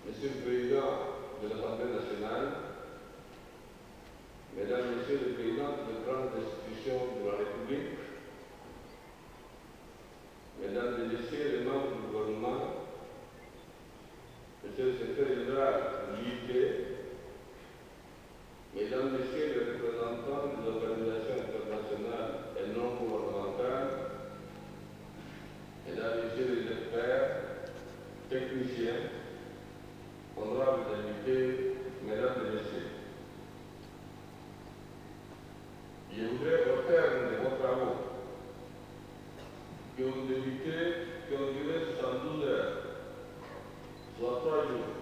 Monsieur le Président de l'Assemblée nationale, Mesdames, Messieurs les Présidents de grandes institutions de la République, Mesdames et Messieurs les membres du gouvernement, Monsieur le secrétaire général de l'UIT, Mesdames, Messieurs les représentants des organisations internationales et non gouvernementales, Mesdames, Messieurs les experts, techniciens, honorables invités, Mesdames et Messieurs, je voudrais, au terme de vos travaux, qui ont duré 72 heures, soit 3 jours,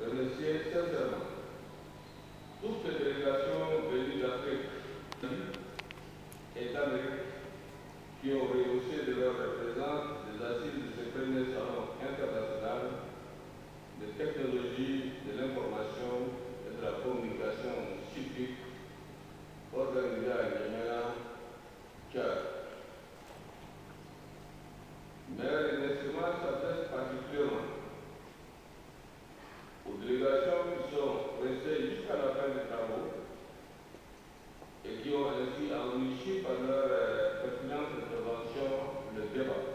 remercier sincèrement toutes les délégations venues d'Afrique et d'Amérique qui ont rehaussé de leur présence des assises de ce premier salon international de technologie de l'information et de la communication civique organisé à N'Djamena, Tchad. Mes remerciements s'adressent particulièrement aux délégations qui sont restées jusqu'à la fin des travaux et qui ont ainsi enrichi par leur pertinente intervention le débat.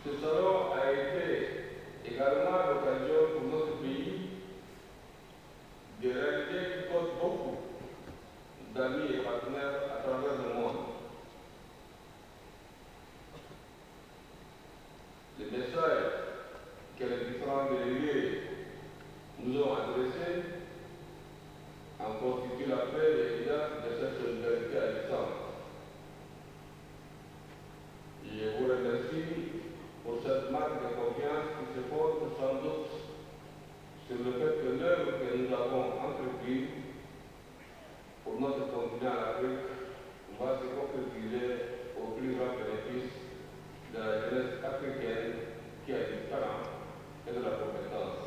Ce salon a été également l'occasion pour notre pays de réaliser qui compte beaucoup d'amis et partenaires à travers le monde. Les messages que les différents délégués nous ont adressés en constituent la preuve évidente de cette solidarité à distance. Je vous remercie pour cette marque de confiance qui se pose sans doute sur le fait que l'œuvre que nous avons entreprise pour notre continent l'Afrique va se concrétiser au plus grand bénéfice de la jeunesse africaine qui a du talent et de la compétence.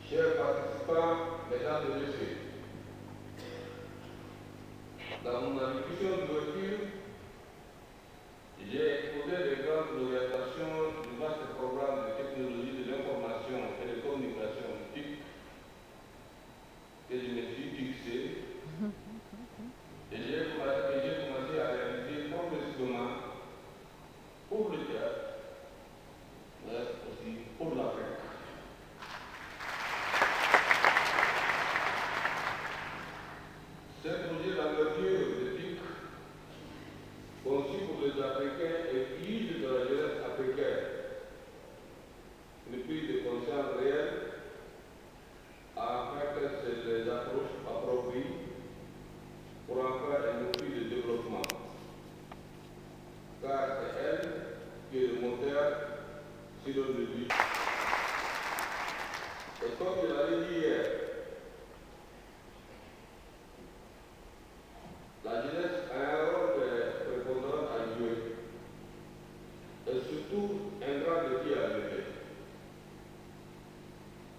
Chers participants, Mesdames et Messieurs, dans mon allocution d'ouverture, j'ai exposé les grandes orientations du vaste programme de technologie de l'information et de communication TIC que je me suis fixé et j'ai commencé à réaliser progressivement pour le Tchad, mais aussi pour l'Afrique. Ce projet d'envergure de TIC conçu pour les Africains et issu de la jeunesse africaine, une prise de conscience réelle afin que ces approches appropriées pour en faire un outil de développement. Car c'est elle qui est le moteur, si l'on le dit. Et comme je l'avais dit hier, la jeunesse a un rôle prépondérant à jouer et surtout un grand défi à lever.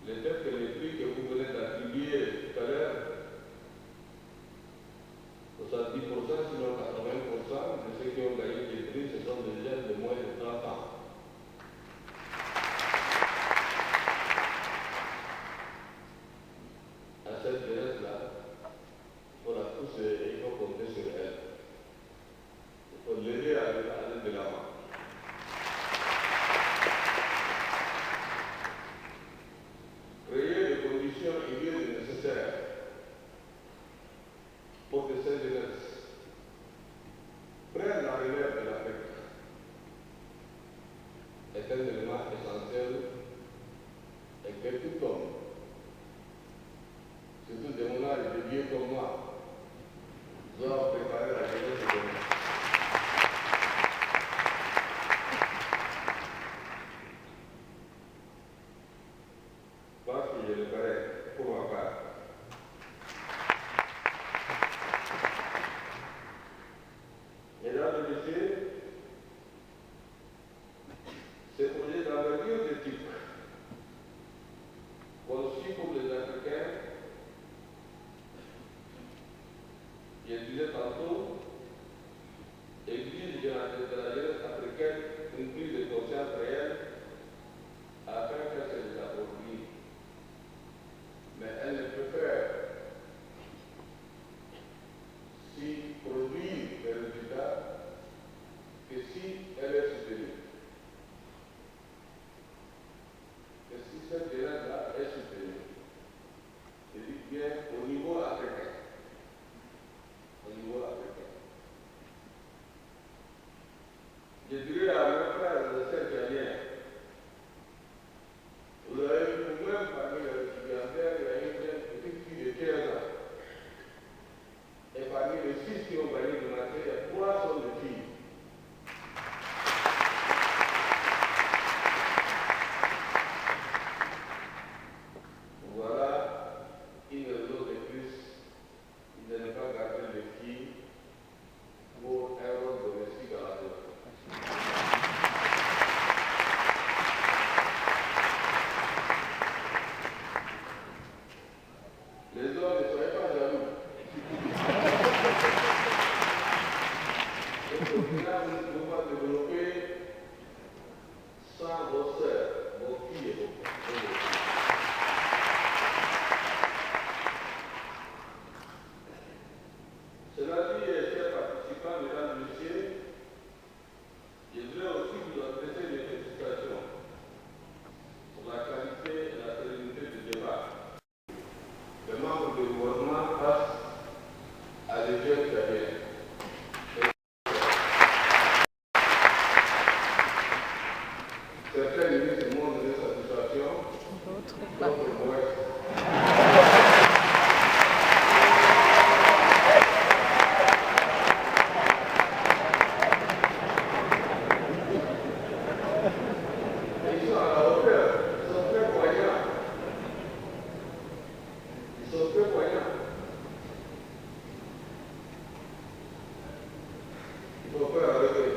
Le fait que les prix que vous venez d'attribuer tout à l'heure, 70%, sinon 80% de ceux qui ont gagné des prix, ce sont des jeunes de moins de 30 ans. À cette jeunesse-là, il faut la pousser et il faut compter sur elle. Il faut l'aider à aller de l'avant. Créer les conditions idéales et nécessaires pour que ces jeunesses prennent la relève de l'Afrique est un élément essentiel et que tout homme, surtout des monarques et des vieux comme moi, doivent préparer la jeunesse de demain. Parce que je le ferai pour ma part. je disais tantôt, exige de la jeunesse africaine une prise de conscience réelle afin qu'elle se les approprie. Mais elle ne peut faire si produire des résultats que si elle est soutenue. Et si cette jeunesse-là est soutenue, je dis bien au niveau africain. Au niveau africain. Je dirais à mes frères et sœurs tchadiens, vous avez vu vous-même parmi les récipiendaires, il y a une petite fille de 15 ans. Et parmi les 6 qui ont gagné le marché, il y a 3 sont de filles. Voilà une raison de plus de ne pas garder les filles pour un rôle domestique à la maison. Les hommes ne soyez pas jaloux. Et au final, nous ne pouvons pas développer sans vos sœurs, vos filles et vos filles. Cela dit, chers participants, mesdames et messieurs, je voudrais aussi vous adresser des félicitations pour la qualité et la sérénité du débat. Les membres du gouvernement face à des jeunes tchadiens. Certains ministres montrent des satisfactions, d'autres moins. Ils sont à la hauteur, ils sont très poignants. Ils sont très poignants. Il faut faire avec eux.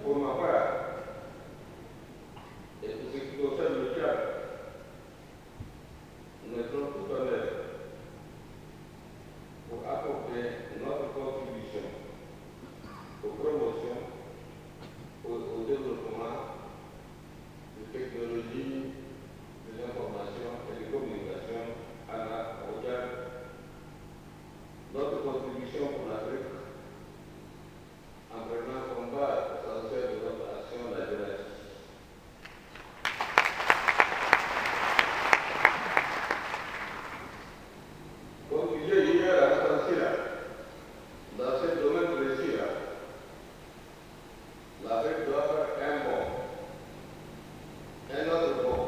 Pour ma part, et pour ce qui concerne le Tchad, nous mettons tout en œuvre pour apporter notre contribution aux promotions, au développement de technologies, de l'information et de communication au Tchad. Notre contribution pour l'Afrique en prenant comme base l'essentiel de notre action la jeunesse. Comme je disais hier à Constantine, dans ce domaine précis, l'Afrique doit faire un bond, un autre bond.